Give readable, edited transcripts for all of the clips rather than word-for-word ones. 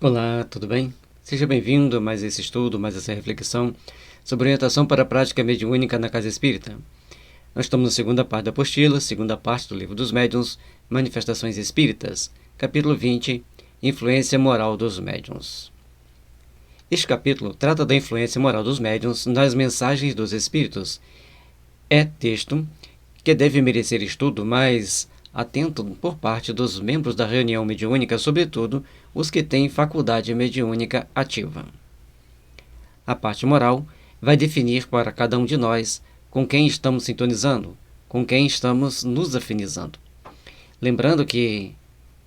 Olá, tudo bem? Seja bem-vindo a mais esse estudo, mais essa reflexão sobre orientação para a prática mediúnica na Casa Espírita. Nós estamos na segunda parte da apostila, segunda parte do Livro dos Médiuns, Manifestações Espíritas, capítulo 20, Influência Moral dos Médiuns. Este capítulo trata da influência moral dos médiuns nas mensagens dos Espíritos. É texto que deve merecer estudo mais atento por parte dos membros da reunião mediúnica, sobretudo os que têm faculdade mediúnica ativa. A parte moral vai definir para cada um de nós com quem estamos sintonizando, com quem estamos nos afinizando. Lembrando que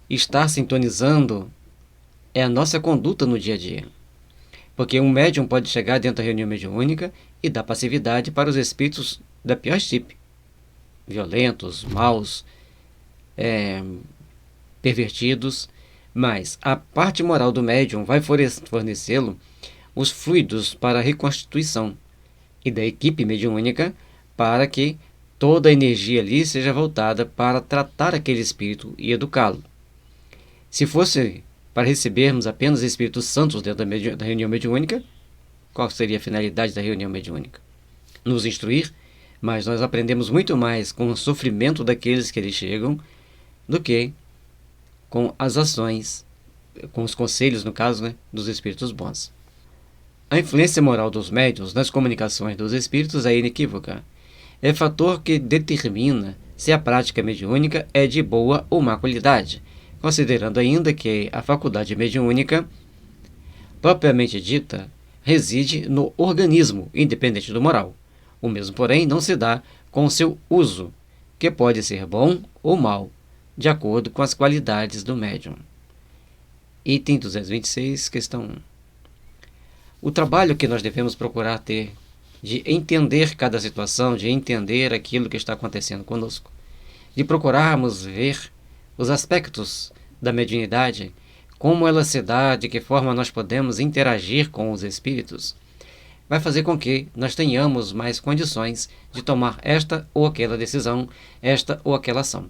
estar sintonizando é a nossa conduta no dia a dia. Porque um médium pode chegar dentro da reunião mediúnica e dar passividade para os espíritos da pior tipo, violentos, maus, pervertidos, mas a parte moral do médium vai fornecê-lo os fluidos para a reconstituição e da equipe mediúnica para que toda a energia ali seja voltada para tratar aquele espírito e educá-lo. Se fosse para recebermos apenas espíritos santos dentro da reunião mediúnica, qual seria a finalidade da reunião mediúnica? Nos instruir, mas nós aprendemos muito mais com o sofrimento daqueles que eles chegam do que com as ações, com os conselhos, no caso, dos espíritos bons. A influência moral dos médiuns nas comunicações dos espíritos é inequívoca. É fator que determina se a prática mediúnica é de boa ou má qualidade, considerando ainda que a faculdade mediúnica, propriamente dita, reside no organismo, independente do moral. O mesmo, porém, não se dá com o seu uso, que pode ser bom ou mau, de acordo com as qualidades do médium. Item 226, questão 1. O trabalho que nós devemos procurar ter de entender cada situação, de entender aquilo que está acontecendo conosco, de procurarmos ver os aspectos da mediunidade, como ela se dá, de que forma nós podemos interagir com os espíritos, vai fazer com que nós tenhamos mais condições de tomar esta ou aquela decisão, esta ou aquela ação.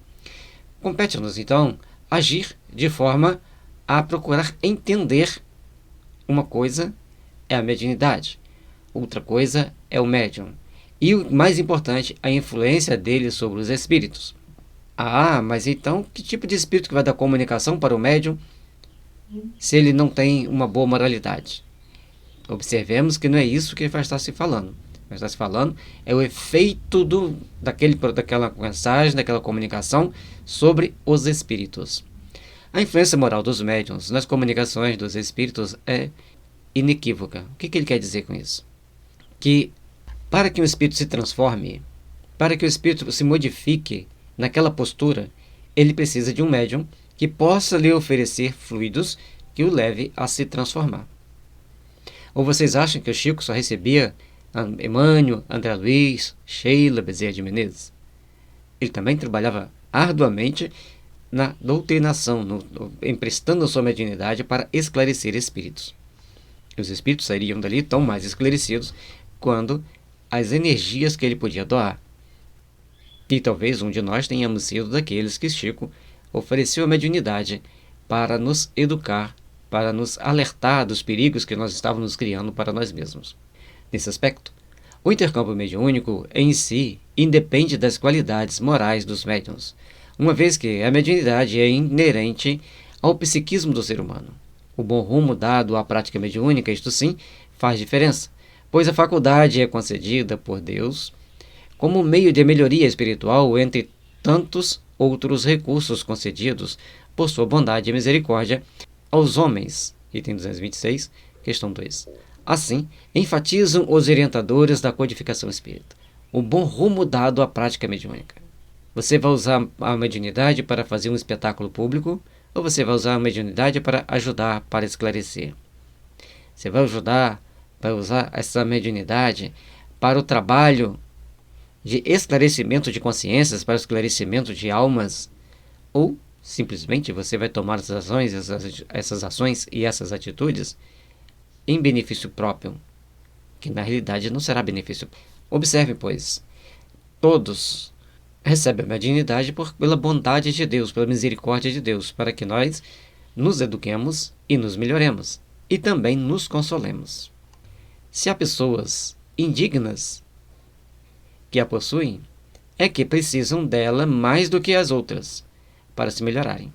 Compete-nos, então, agir de forma a procurar entender. Uma coisa é a mediunidade, outra coisa é o médium. E o mais importante, a influência dele sobre os espíritos. Mas então, que tipo de espírito que vai dar comunicação para o médium se ele não tem uma boa moralidade? Observemos que não é isso que vai estar se falando. Vai estar se falando é o efeito daquela mensagem, daquela comunicação sobre os espíritos. A influência moral dos médiuns nas comunicações dos espíritos é inequívoca. O que ele quer dizer com isso? Que para que o espírito se transforme, para que o espírito se modifique naquela postura, ele precisa de um médium que possa lhe oferecer fluidos que o leve a se transformar. Ou vocês acham que o Chico só recebia Emmanuel, André Luiz, Sheila Bezerra de Menezes? Ele também trabalhava arduamente na doutrinação, emprestando a sua mediunidade para esclarecer espíritos. Os espíritos sairiam dali tão mais esclarecidos quando as energias que ele podia doar. E talvez um de nós tenhamos sido daqueles que Chico ofereceu a mediunidade para nos educar, para nos alertar dos perigos que nós estávamos criando para nós mesmos. Nesse aspecto, o intercâmbio mediúnico em si independe das qualidades morais dos médiuns, uma vez que a mediunidade é inerente ao psiquismo do ser humano. O bom rumo dado à prática mediúnica, isto sim, faz diferença, pois a faculdade é concedida por Deus como meio de melhoria espiritual entre tantos outros recursos concedidos por sua bondade e misericórdia aos homens. Item 226, questão 2. Assim, enfatizam os orientadores da codificação espírita o bom rumo dado à prática mediúnica. Você vai usar a mediunidade para fazer um espetáculo público ou você vai usar a mediunidade para ajudar, para esclarecer? Você vai usar essa mediunidade para o trabalho de esclarecimento de consciências, para o esclarecimento de almas, ou simplesmente você vai tomar essas ações e essas atitudes em benefício próprio, que na realidade não será benefício. Observe, pois, todos recebem a mediunidade pela bondade de Deus, pela misericórdia de Deus, para que nós nos eduquemos e nos melhoremos, e também nos consolemos. Se há pessoas indignas que a possuem, é que precisam dela mais do que as outras para se melhorarem.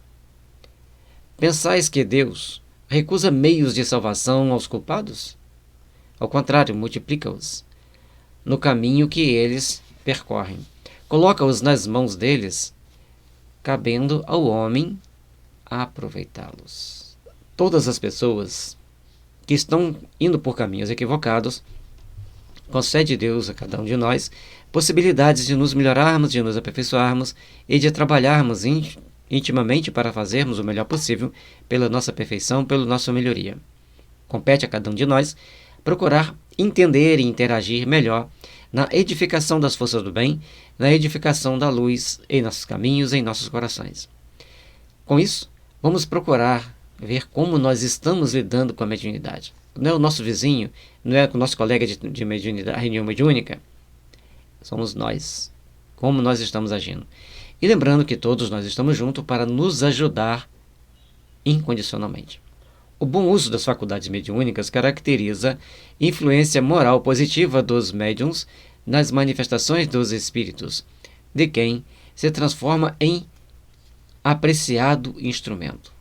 Pensais que Deus recusa meios de salvação aos culpados? Ao contrário, multiplica-os no caminho que eles percorrem. Coloca-os nas mãos deles, cabendo ao homem aproveitá-los. Todas as pessoas que estão indo por caminhos equivocados, concede Deus a cada um de nós possibilidades de nos melhorarmos, de nos aperfeiçoarmos e de trabalharmos intimamente para fazermos o melhor possível pela nossa perfeição, pela nossa melhoria. Compete a cada um de nós procurar entender e interagir melhor na edificação das forças do bem, na edificação da luz em nossos caminhos, em nossos corações. Com isso, vamos procurar ver como nós estamos lidando com a mediunidade. Não é o nosso vizinho, não é o nosso colega de mediunidade, reunião mediúnica. Somos nós. Como nós estamos agindo. E lembrando que todos nós estamos juntos para nos ajudar incondicionalmente. O bom uso das faculdades mediúnicas caracteriza influência moral positiva dos médiuns nas manifestações dos espíritos, de quem se transforma em apreciado instrumento.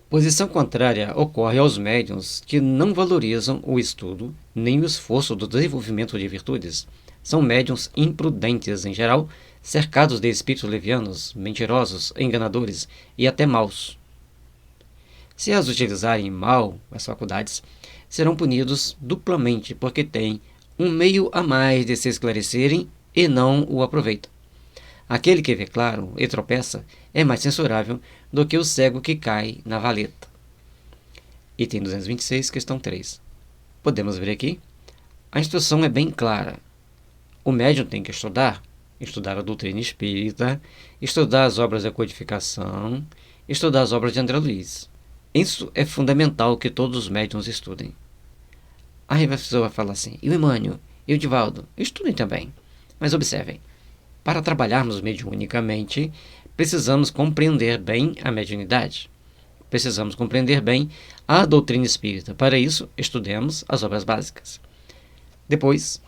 Posição contrária ocorre aos médiuns que não valorizam o estudo nem o esforço do desenvolvimento de virtudes. São médiuns imprudentes, em geral, cercados de espíritos levianos, mentirosos, enganadores e até maus. Se as utilizarem mal, as faculdades, serão punidos duplamente, porque têm um meio a mais de se esclarecerem e não o aproveitam. Aquele que vê claro e tropeça é mais censurável do que o cego que cai na valeta. Item 226, questão 3. Podemos ver aqui? A instrução é bem clara. O médium tem que estudar a doutrina espírita, estudar as obras da codificação, estudar as obras de André Luiz. Isso é fundamental que todos os médiuns estudem. Aí a pessoa fala assim, e o Emmanuel, e o Divaldo, estudem também. Mas observem, para trabalharmos mediunicamente, precisamos compreender bem a mediunidade. Precisamos compreender bem a doutrina espírita. Para isso, estudemos as obras básicas. Depois,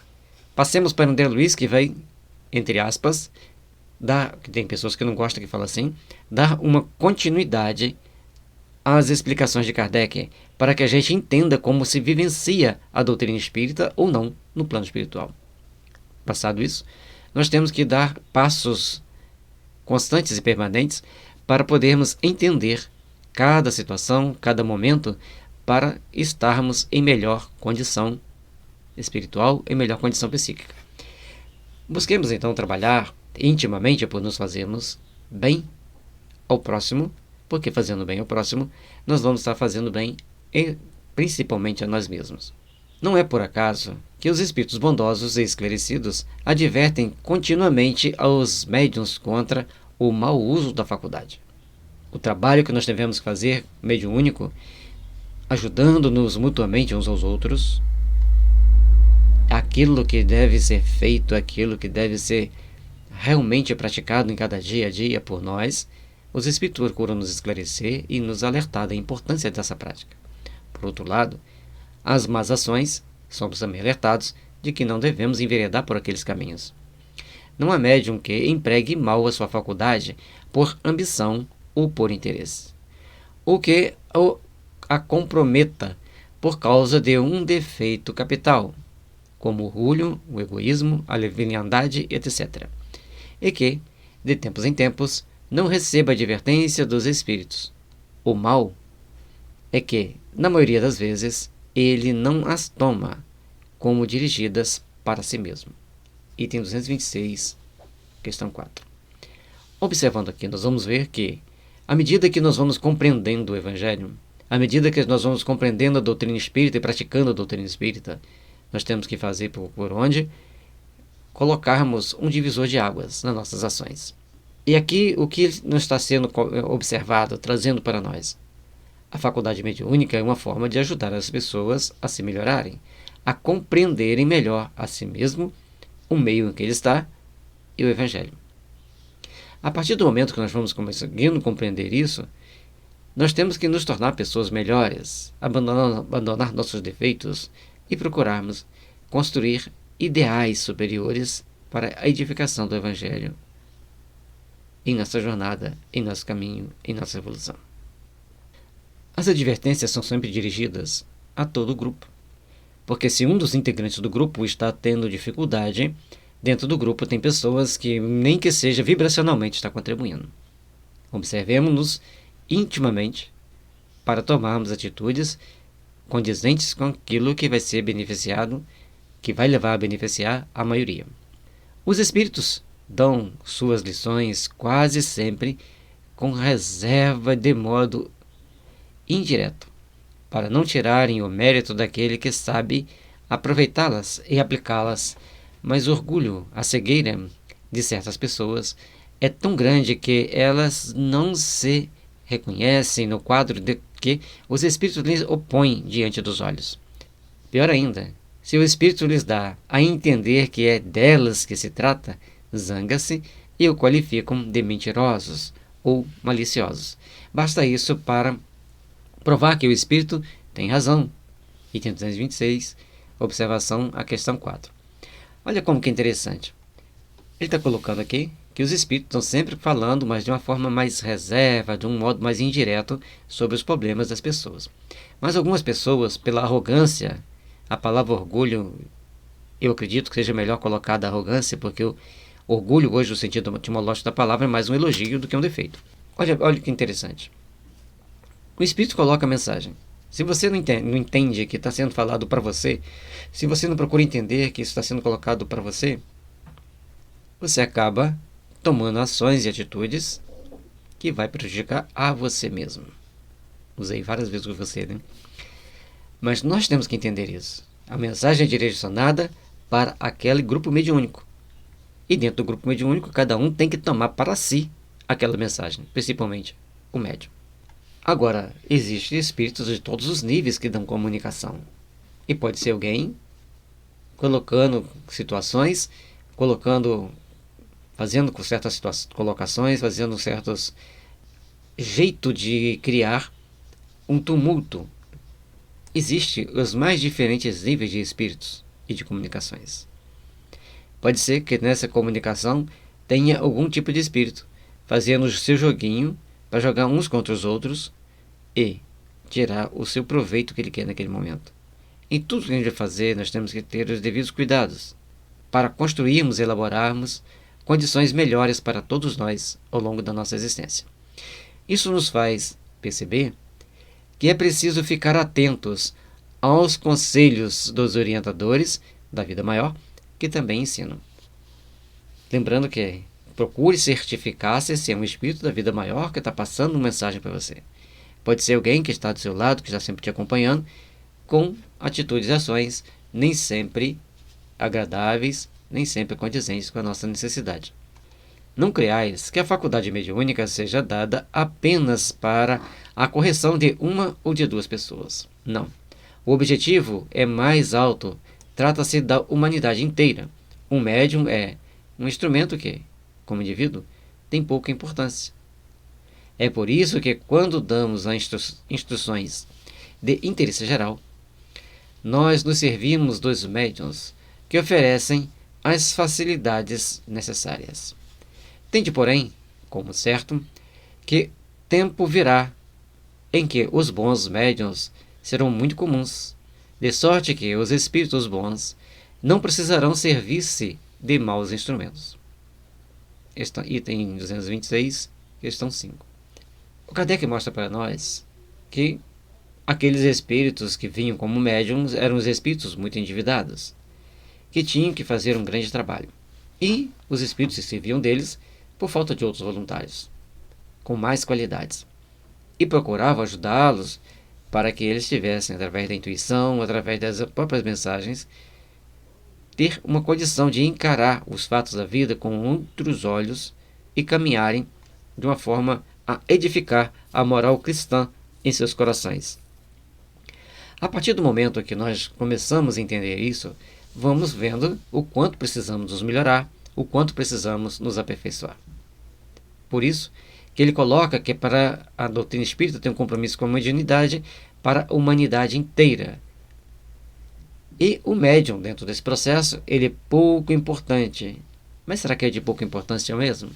passemos para André Luiz, que vai, entre aspas, tem pessoas que não gostam que falam assim, dar uma continuidade às explicações de Kardec, para que a gente entenda como se vivencia a doutrina espírita ou não no plano espiritual. Passado isso, nós temos que dar passos constantes e permanentes para podermos entender cada situação, cada momento, para estarmos em melhor condição espiritual, em melhor condição psíquica. Busquemos então trabalhar intimamente por nos fazermos bem ao próximo, porque fazendo bem ao próximo, nós vamos estar fazendo bem principalmente a nós mesmos. Não é por acaso que os espíritos bondosos e esclarecidos advertem continuamente aos médiuns contra o mau uso da faculdade. O trabalho que nós devemos fazer, mediúnico, ajudando-nos mutuamente uns aos outros, aquilo que deve ser feito, aquilo que deve ser realmente praticado em cada dia a dia por nós, os espíritos procuram nos esclarecer e nos alertar da importância dessa prática. Por outro lado, as más ações, somos também alertados de que não devemos enveredar por aqueles caminhos. Não há médium que empregue mal a sua faculdade por ambição ou por interesse, ou que a comprometa por causa de um defeito capital, como o orgulho, o egoísmo, a leviandade, etc. E que, de tempos em tempos, não receba advertência dos espíritos. O mal é que, na maioria das vezes, ele não as toma como dirigidas para si mesmo. Item 226, questão 4. Observando aqui, nós vamos ver que, à medida que nós vamos compreendendo o Evangelho, à medida que nós vamos compreendendo a doutrina espírita e praticando a doutrina espírita, nós temos que fazer por onde colocarmos um divisor de águas nas nossas ações. E aqui o que não está sendo observado, trazendo para nós? A faculdade mediúnica é uma forma de ajudar as pessoas a se melhorarem, a compreenderem melhor a si mesmo, o meio em que ele está e o Evangelho. A partir do momento que nós vamos conseguindo compreender isso, Nós temos que nos tornar pessoas melhores, abandonar nossos defeitos e procurarmos construir ideais superiores para a edificação do Evangelho em nossa jornada, em nosso caminho, em nossa evolução. As advertências são sempre dirigidas a todo o grupo, porque se um dos integrantes do grupo está tendo dificuldade, dentro do grupo tem pessoas que nem que seja vibracionalmente está contribuindo. Observemos-nos intimamente para tomarmos atitudes condizentes com aquilo que vai ser beneficiado, que vai levar a beneficiar a maioria. Os espíritos dão suas lições quase sempre com reserva de modo indireto, para não tirarem o mérito daquele que sabe aproveitá-las e aplicá-las, mas o orgulho, a cegueira de certas pessoas é tão grande que elas não se reconhecem no quadro de que os espíritos lhes opõem diante dos olhos. Pior ainda, se o espírito lhes dá a entender que é delas que se trata, zanga-se e o qualificam de mentirosos ou maliciosos. Basta isso para provar que o espírito tem razão. Item 226, observação à questão 4. Olha como que é interessante. Ele está colocando aqui que os espíritos estão sempre falando, mas de uma forma mais reserva, de um modo mais indireto, sobre os problemas das pessoas. Mas algumas pessoas, pela arrogância, a palavra orgulho, eu acredito que seja melhor colocada arrogância, porque o orgulho, hoje, no sentido etimológico da palavra, é mais um elogio do que um defeito. Olha que interessante. O espírito coloca a mensagem. Se você não entende que está sendo falado para você, se você não procura entender que isso está sendo colocado para você, você acaba tomando ações e atitudes que vai prejudicar a você mesmo. Usei várias vezes com você, né? Mas nós temos que entender isso. A mensagem é direcionada para aquele grupo mediúnico. E dentro do grupo mediúnico, cada um tem que tomar para si aquela mensagem, principalmente o médium. Agora, existem espíritos de todos os níveis que dão comunicação. E pode ser alguém colocando situações, fazendo certas colocações, fazendo certos jeito de criar um tumulto. Existem os mais diferentes níveis de espíritos e de comunicações. Pode ser que nessa comunicação tenha algum tipo de espírito fazendo o seu joguinho para jogar uns contra os outros e tirar o seu proveito que ele quer naquele momento. Em tudo que a gente vai fazer, nós temos que ter os devidos cuidados para construirmos e elaborarmos condições melhores para todos nós ao longo da nossa existência. Isso nos faz perceber que é preciso ficar atentos aos conselhos dos orientadores da vida maior, que também ensinam. Lembrando que procure certificar-se se é um espírito da vida maior que está passando uma mensagem para você. Pode ser alguém que está do seu lado, que está sempre te acompanhando, com atitudes e ações nem sempre agradáveis, nem sempre condizentes com a nossa necessidade. Não creais que a faculdade mediúnica seja dada apenas para a correção de uma ou de duas pessoas. Não. O objetivo é mais alto, trata-se da humanidade inteira. Um médium é um instrumento que, como indivíduo, tem pouca importância. É por isso que, quando damos as instruções de interesse geral, nós nos servimos dos médiuns que oferecem as facilidades necessárias. Tende, porém, como certo, que tempo virá em que os bons médiuns serão muito comuns, de sorte que os espíritos bons não precisarão servir-se de maus instrumentos. Item 226, questão 5. O Kardec mostra para nós que aqueles espíritos que vinham como médiums eram os espíritos muito endividados, que tinham que fazer um grande trabalho. E os espíritos se serviam deles por falta de outros voluntários, com mais qualidades. E procuravam ajudá-los para que eles tivessem, através da intuição, através das próprias mensagens, ter uma condição de encarar os fatos da vida com outros olhos e caminharem de uma forma a edificar a moral cristã em seus corações. A partir do momento que nós começamos a entender isso, vamos vendo o quanto precisamos nos melhorar, o quanto precisamos nos aperfeiçoar. Por isso que ele coloca que para a doutrina espírita tem um compromisso com a mediunidade para a humanidade inteira. E o médium, dentro desse processo, ele é pouco importante. Mas será que é de pouca importância mesmo?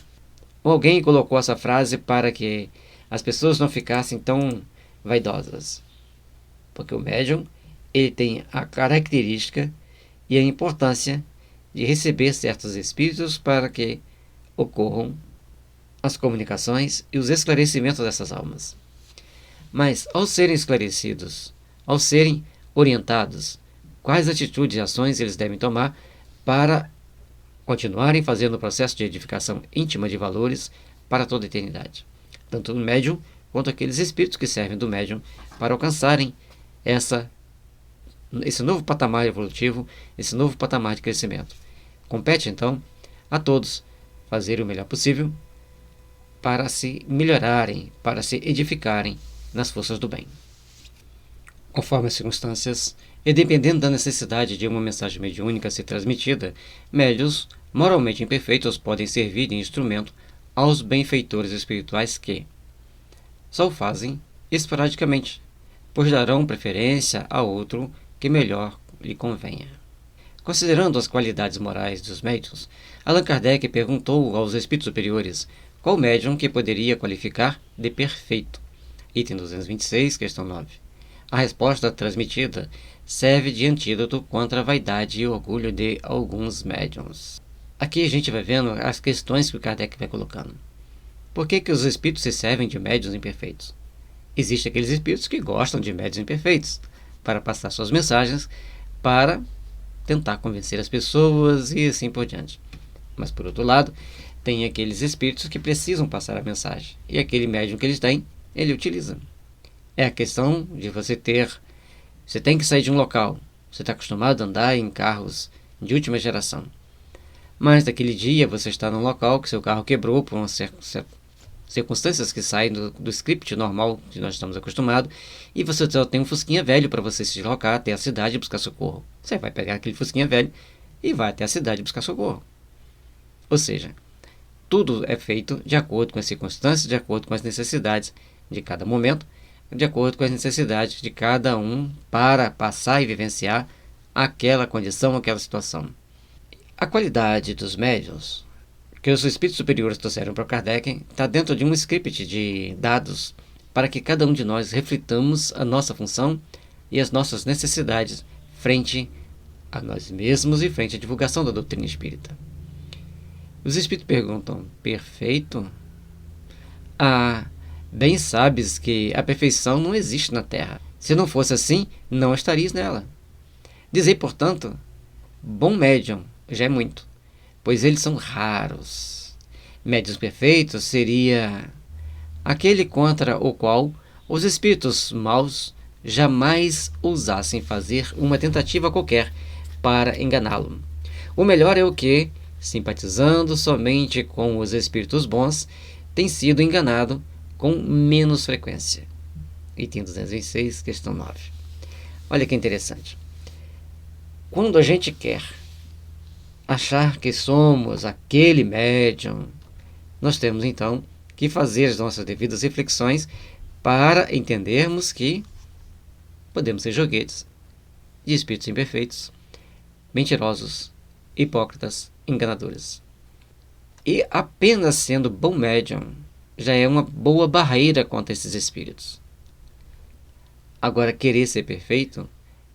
Ou alguém colocou essa frase para que as pessoas não ficassem tão vaidosas? Porque o médium, ele tem a característica e a importância de receber certos espíritos para que ocorram as comunicações e os esclarecimentos dessas almas. Mas, ao serem esclarecidos, ao serem orientados, quais atitudes e ações eles devem tomar para continuarem fazendo o processo de edificação íntima de valores para toda a eternidade? Tanto o médium quanto aqueles espíritos que servem do médium para alcançarem esse novo patamar evolutivo, esse novo patamar de crescimento. Compete, então, a todos fazerem o melhor possível para se melhorarem, para se edificarem nas forças do bem. Conforme as circunstâncias, e dependendo da necessidade de uma mensagem mediúnica ser transmitida, médiuns moralmente imperfeitos podem servir de instrumento aos benfeitores espirituais que só o fazem esporadicamente, pois darão preferência a outro que melhor lhe convenha. Considerando as qualidades morais dos médiuns, Allan Kardec perguntou aos espíritos superiores qual médium que poderia qualificar de perfeito. Item 226, questão 9. A resposta transmitida serve de antídoto contra a vaidade e orgulho de alguns médiuns. Aqui a gente vai vendo as questões que o Kardec vai colocando. Por que os espíritos se servem de médiuns imperfeitos? Existem aqueles espíritos que gostam de médiuns imperfeitos para passar suas mensagens, para tentar convencer as pessoas e assim por diante. Mas, por outro lado, tem aqueles espíritos que precisam passar a mensagem. E aquele médium que eles têm, ele utiliza. É a questão de você tem que sair de um local. Você está acostumado a andar em carros de última geração. Mas, daquele dia, você está num local que seu carro quebrou por umas circunstâncias que saem do script normal que nós estamos acostumados, e você só tem um fusquinha velho para você se deslocar até a cidade e buscar socorro. Você vai pegar aquele fusquinha velho e vai até a cidade buscar socorro. Ou seja, tudo é feito de acordo com as circunstâncias, de acordo com as necessidades de cada momento, de acordo com as necessidades de cada um para passar e vivenciar aquela condição, aquela situação. A qualidade dos médiuns que os espíritos superiores trouxeram para Kardec está dentro de um script de dados para que cada um de nós reflitamos a nossa função e as nossas necessidades frente a nós mesmos e frente à divulgação da doutrina espírita. Os espíritos perguntam: perfeito? Bem sabes que a perfeição não existe na Terra. Se não fosse assim, não estarias nela. Dizei, portanto, bom médium já é muito, pois eles são raros. Médiuns perfeitos seria aquele contra o qual os espíritos maus jamais ousassem fazer uma tentativa qualquer para enganá-lo. O melhor é o que, simpatizando somente com os espíritos bons, tem sido enganado com menos frequência. Item 226, questão 9. Olha que interessante. Quando a gente quer achar que somos aquele médium, nós temos então que fazer as nossas devidas reflexões para entendermos que podemos ser joguetes de espíritos imperfeitos, mentirosos, hipócritas, enganadores. E apenas sendo bom médium já é uma boa barreira contra esses espíritos. Agora, querer ser perfeito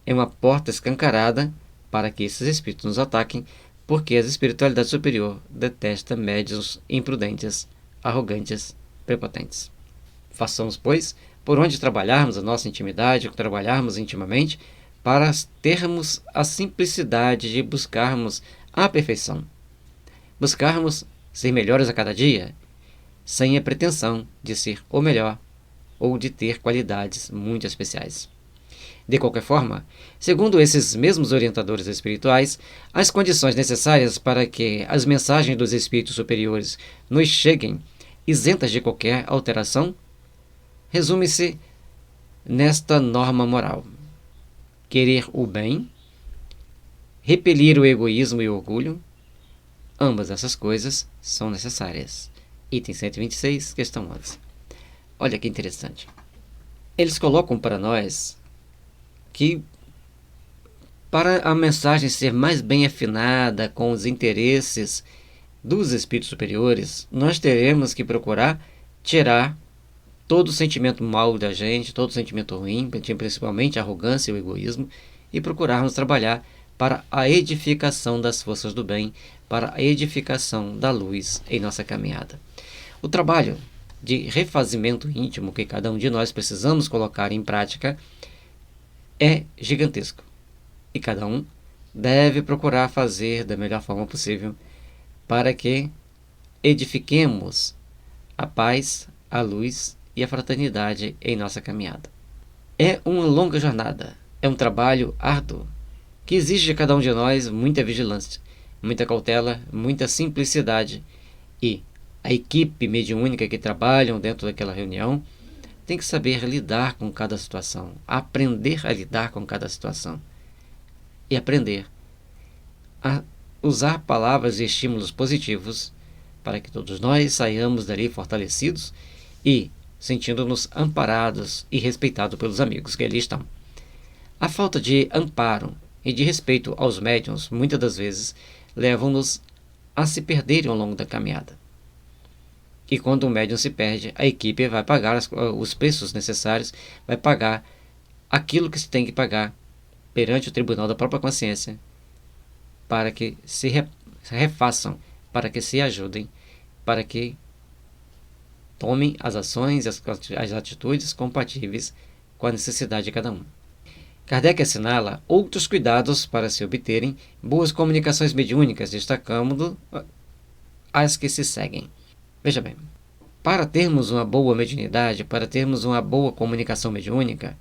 é uma porta escancarada para que esses espíritos nos ataquem, porque a espiritualidade superior detesta médiuns imprudentes, arrogantes, prepotentes. Façamos, pois, por onde trabalharmos a nossa intimidade, trabalharmos intimamente, para termos a simplicidade de buscarmos a perfeição. Buscarmos ser melhores a cada dia, sem a pretensão de ser o melhor ou de ter qualidades muito especiais. De qualquer forma, segundo esses mesmos orientadores espirituais, as condições necessárias para que as mensagens dos espíritos superiores nos cheguem isentas de qualquer alteração, resume-se nesta norma moral: querer o bem, repelir o egoísmo e o orgulho. Ambas essas coisas são necessárias. Item 126, questão 11. Olha que interessante. Eles colocam para nós que, para a mensagem ser mais bem afinada com os interesses dos espíritos superiores, nós teremos que procurar tirar todo o sentimento mau da gente, todo o sentimento ruim, principalmente a arrogância e o egoísmo, e procurarmos trabalhar para a edificação das forças do bem, para a edificação da luz em nossa caminhada. O trabalho de refazimento íntimo que cada um de nós precisamos colocar em prática é gigantesco, e cada um deve procurar fazer da melhor forma possível para que edifiquemos a paz, a luz e a fraternidade em nossa caminhada. É uma longa jornada, é um trabalho árduo, que exige de cada um de nós muita vigilância, muita cautela, muita simplicidade, e a equipe mediúnica que trabalham dentro daquela reunião tem que saber lidar com cada situação, aprender a lidar com cada situação e aprender a usar palavras e estímulos positivos para que todos nós saiamos dali fortalecidos e sentindo-nos amparados e respeitados pelos amigos que ali estão. A falta de amparo e de respeito aos médiuns, muitas das vezes, levam-nos a se perderem ao longo da caminhada. E quando o médium se perde, a equipe vai pagar os preços necessários, vai pagar aquilo que se tem que pagar perante o tribunal da própria consciência, para que se refaçam, para que se ajudem, para que tomem as ações e as atitudes compatíveis com a necessidade de cada um. Kardec assinala outros cuidados para se obterem boas comunicações mediúnicas, destacando as que se seguem. Veja bem, para termos uma boa mediunidade, para termos uma boa comunicação mediúnica,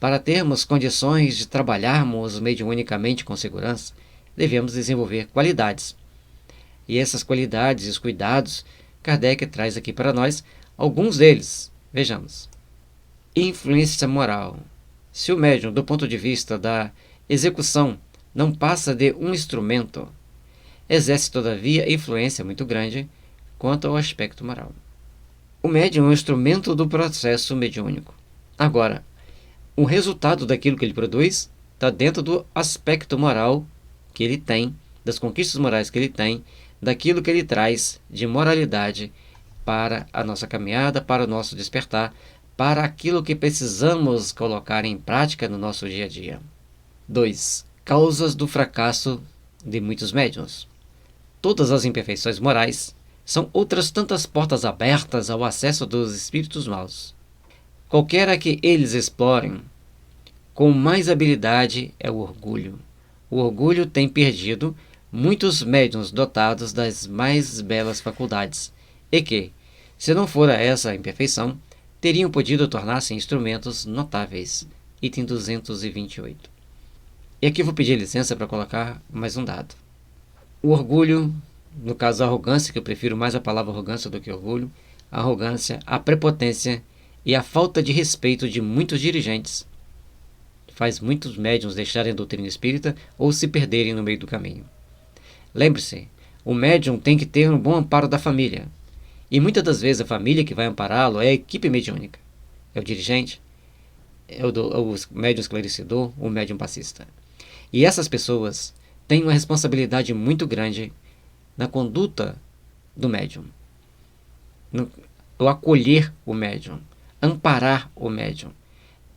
para termos condições de trabalharmos mediunicamente com segurança, devemos desenvolver qualidades. E essas qualidades e os cuidados, Kardec traz aqui para nós alguns deles. Vejamos. Influência moral. Se o médium, do ponto de vista da execução, não passa de um instrumento, exerce, todavia, influência muito grande quanto ao aspecto moral. O médium é um instrumento do processo mediúnico. Agora, o resultado daquilo que ele produz está dentro do aspecto moral que ele tem, das conquistas morais que ele tem, daquilo que ele traz de moralidade para a nossa caminhada, para o nosso despertar, para aquilo que precisamos colocar em prática no nosso dia a dia. 2. Causas do fracasso de muitos médiuns. Todas as imperfeições morais são outras tantas portas abertas ao acesso dos espíritos maus. Qualquer que eles explorem, com mais habilidade é o orgulho. O orgulho tem perdido muitos médiuns dotados das mais belas faculdades, e que, se não fora essa imperfeição, teriam podido tornar-se instrumentos notáveis. Item 228. E aqui vou pedir licença para colocar mais um dado. O orgulho, no caso a arrogância, que eu prefiro mais a palavra arrogância do que orgulho, a arrogância, a prepotência e a falta de respeito de muitos dirigentes faz muitos médiuns deixarem a doutrina espírita ou se perderem no meio do caminho. Lembre-se, o médium tem que ter um bom amparo da família. E muitas das vezes a família que vai ampará-lo é a equipe mediúnica. É o dirigente, é o médium esclarecedor, o médium passista. E essas pessoas têm uma responsabilidade muito grande na conduta do médium. No acolher o médium, amparar o médium.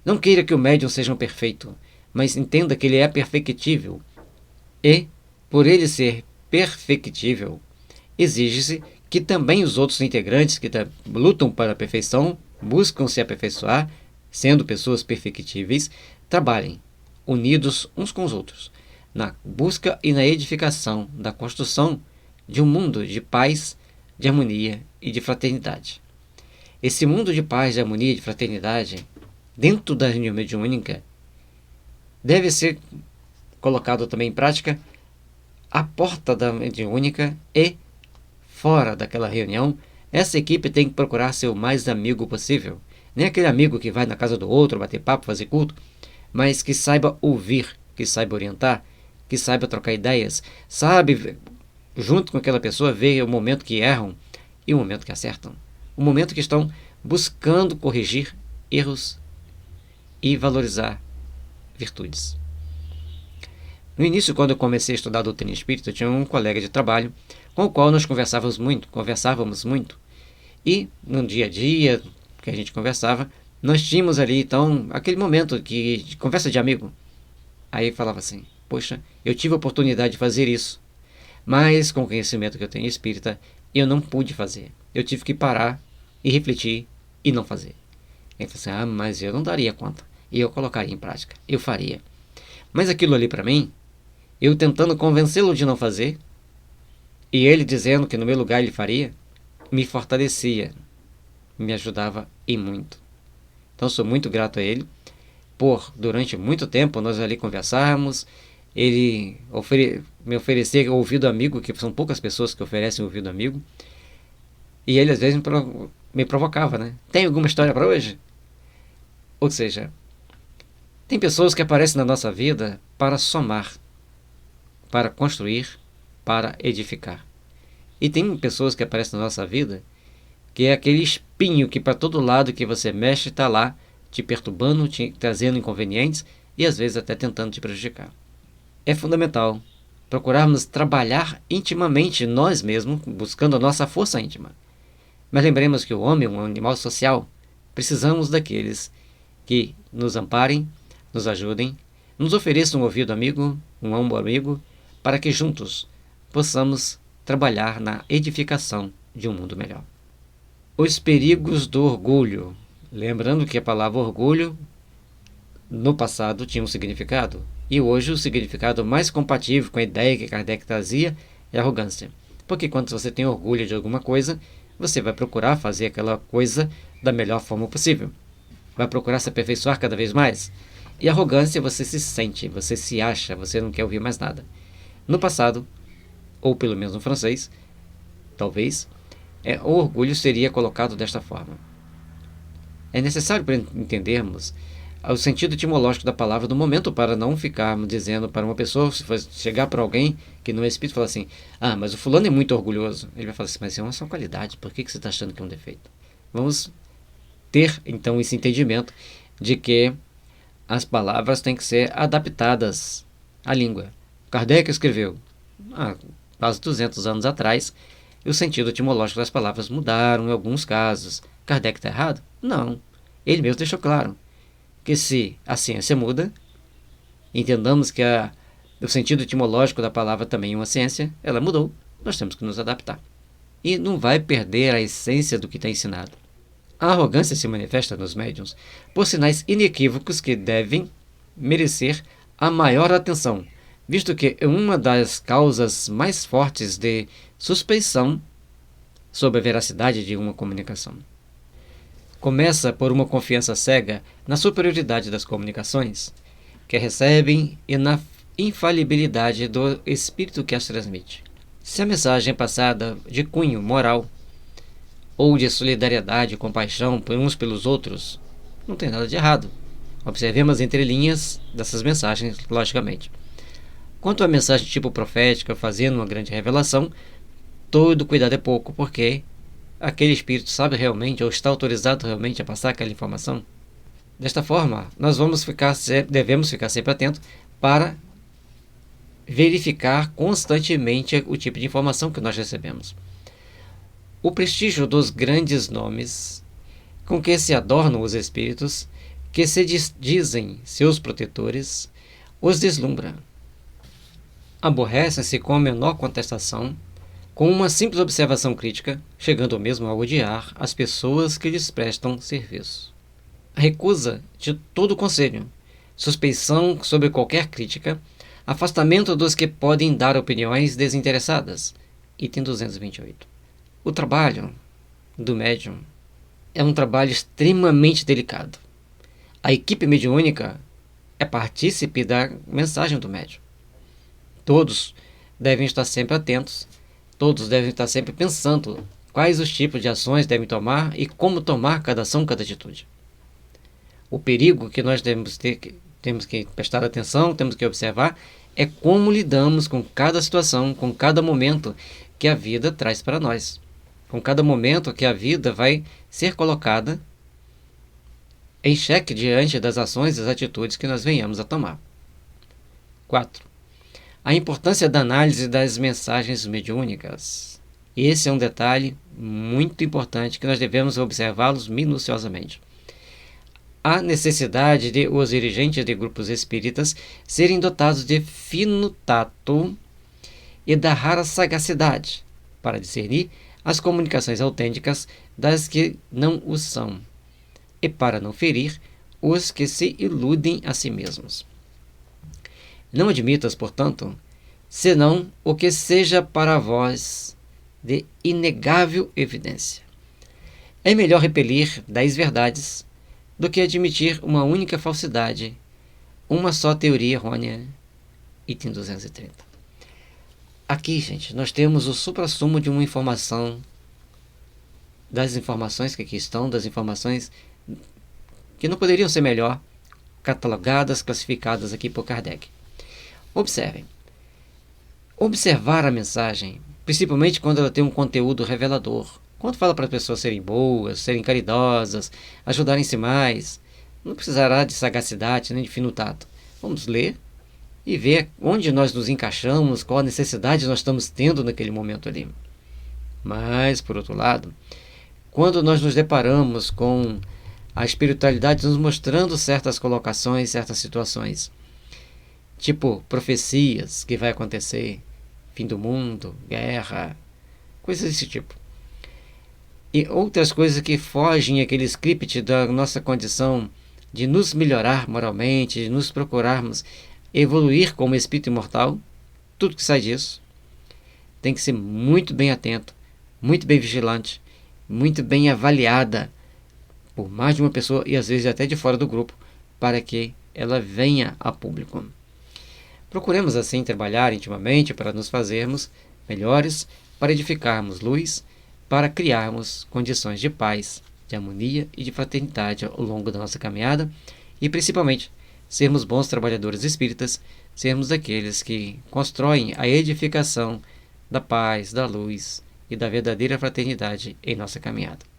Não queira que o médium seja um perfeito, mas entenda que ele é perfectível. E, por ele ser perfectível, exige-se que também os outros integrantes que lutam para a perfeição, buscam se aperfeiçoar, sendo pessoas perfectíveis, trabalhem unidos uns com os outros, na busca e na edificação da construção de um mundo de paz, de harmonia e de fraternidade. Esse mundo de paz, de harmonia e de fraternidade, dentro da reunião mediúnica, deve ser colocado também em prática à porta da mediúnica e fora daquela reunião. Essa equipe tem que procurar ser o mais amigo possível. Nem aquele amigo que vai na casa do outro, bater papo, fazer culto, mas que saiba ouvir, que saiba orientar, que saiba trocar ideias, sabe, junto com aquela pessoa, ver o momento que erram e o momento que acertam. O momento que estão buscando corrigir erros e valorizar virtudes. No início, quando eu comecei a estudar a doutrina espírita, eu tinha um colega de trabalho com o qual nós conversávamos muito. E no dia a dia que a gente conversava, nós tínhamos ali então aquele momento de conversa de amigo. Aí falava assim: poxa, eu tive a oportunidade de fazer isso, mas com o conhecimento que eu tenho espírita, eu não pude fazer. Eu tive que parar e refletir e não fazer. Ele falou assim: mas eu não daria conta. E eu colocaria em prática, eu faria. Mas aquilo ali para mim, eu tentando convencê-lo de não fazer, e ele dizendo que no meu lugar ele faria, me fortalecia, me ajudava e muito. Então sou muito grato a ele por, durante muito tempo, nós ali conversarmos, ele me oferecer ouvido amigo, que são poucas pessoas que oferecem ouvido amigo, e ele às vezes me provocava, né? Tem alguma história para hoje? Ou seja, tem pessoas que aparecem na nossa vida para somar, para construir, para edificar. E tem pessoas que aparecem na nossa vida que é aquele espinho que para todo lado que você mexe está lá te perturbando, te trazendo inconvenientes e às vezes até tentando te prejudicar. É fundamental procurarmos trabalhar intimamente nós mesmos, buscando a nossa força íntima. Mas lembremos que o homem é um animal social. Precisamos daqueles que nos amparem, nos ajudem, nos ofereçam um ouvido amigo, um ombro amigo, para que juntos possamos trabalhar na edificação de um mundo melhor. Os perigos do orgulho. Lembrando que a palavra orgulho no passado tinha um significado, e hoje o significado mais compatível com a ideia que Kardec trazia é arrogância. Porque quando você tem orgulho de alguma coisa, você vai procurar fazer aquela coisa da melhor forma possível. Vai procurar se aperfeiçoar cada vez mais. E arrogância, você se sente, você se acha, você não quer ouvir mais nada. No passado, ou pelo menos no francês, talvez, o orgulho seria colocado desta forma. É necessário para entendermos o sentido etimológico da palavra no momento, para não ficarmos dizendo para uma pessoa, se for chegar para alguém que não é espírito, falar assim: mas o fulano é muito orgulhoso. Ele vai falar assim: mas é uma só qualidade, por que você está achando que é um defeito? Vamos ter então esse entendimento de que as palavras têm que ser adaptadas à língua. Kardec escreveu quase 200 anos atrás, e o sentido etimológico das palavras mudaram em alguns casos. Kardec está errado? Não. Ele mesmo deixou claro que se a ciência muda, entendamos que o sentido etimológico da palavra também é uma ciência, ela mudou, nós temos que nos adaptar. E não vai perder a essência do que está ensinado. A arrogância se manifesta nos médiuns por sinais inequívocos que devem merecer a maior atenção, visto que é uma das causas mais fortes de suspeição sobre a veracidade de uma comunicação. Começa por uma confiança cega na superioridade das comunicações que recebem e na infalibilidade do espírito que as transmite. Se a mensagem é passada de cunho moral ou de solidariedade e compaixão uns pelos outros, não tem nada de errado. Observemos as entrelinhas dessas mensagens, logicamente. Quanto à mensagem tipo profética, fazendo uma grande revelação, todo cuidado é pouco, porque aquele espírito sabe realmente ou está autorizado realmente a passar aquela informação. Desta forma, nós devemos ficar sempre atentos para verificar constantemente o tipo de informação que nós recebemos. O prestígio dos grandes nomes com que se adornam os espíritos, que se dizem seus protetores, os deslumbra. Aborrecem-se com a menor contestação, com uma simples observação crítica, chegando mesmo a odiar as pessoas que lhes prestam serviço. A recusa de todo conselho, suspeição sobre qualquer crítica, afastamento dos que podem dar opiniões desinteressadas. Item 228. O trabalho do médium é um trabalho extremamente delicado. A equipe mediúnica é partícipe da mensagem do médium. Todos devem estar sempre atentos, todos devem estar sempre pensando quais os tipos de ações devem tomar e como tomar cada ação, cada atitude. O perigo que nós temos que prestar atenção, temos que observar, é como lidamos com cada situação, com cada momento que a vida traz para nós. com cada momento que a vida vai ser colocada em xeque diante das ações e das atitudes que nós venhamos a tomar. 4. A importância da análise das mensagens mediúnicas. Esse é um detalhe muito importante que nós devemos observá-los minuciosamente. Há necessidade de os dirigentes de grupos espíritas serem dotados de fino tato e da rara sagacidade para discernir as comunicações autênticas das que não o são e para não ferir os que se iludem a si mesmos. Não admitas, portanto, senão o que seja para vós de inegável evidência. É melhor repelir 10 verdades do que admitir uma única falsidade, uma só teoria errônea. Item 230. Aqui, gente, nós temos o suprassumo de uma informação, das informações que aqui estão, das informações que não poderiam ser melhor catalogadas, classificadas aqui por Kardec. Observem. Observar a mensagem, principalmente quando ela tem um conteúdo revelador. Quando fala para as pessoas serem boas, serem caridosas, ajudarem-se mais, não precisará de sagacidade nem de fino tato. Vamos ler e ver onde nós nos encaixamos, qual a necessidade nós estamos tendo naquele momento ali. Mas, por outro lado, quando nós nos deparamos com a espiritualidade nos mostrando certas colocações, certas situações, tipo profecias que vai acontecer, fim do mundo, guerra, coisas desse tipo, e outras coisas que fogem aquele script da nossa condição de nos melhorar moralmente, de nos procurarmos evoluir como espírito imortal, tudo que sai disso tem que ser muito bem atento, muito bem vigilante, muito bem avaliada por mais de uma pessoa e às vezes até de fora do grupo, para que ela venha a público. Procuremos assim trabalhar intimamente para nos fazermos melhores, para edificarmos luz, para criarmos condições de paz, de harmonia e de fraternidade ao longo da nossa caminhada e principalmente sermos bons trabalhadores espíritas, sermos daqueles que constroem a edificação da paz, da luz e da verdadeira fraternidade em nossa caminhada.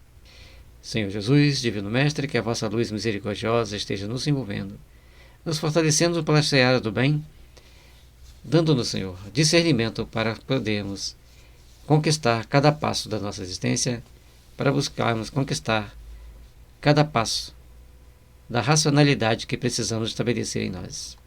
Senhor Jesus, Divino Mestre, que a vossa luz misericordiosa esteja nos envolvendo, nos fortalecendo pela seara do bem, dando-nos, Senhor, discernimento para podermos conquistar cada passo da nossa existência, para buscarmos conquistar cada passo da racionalidade que precisamos estabelecer em nós.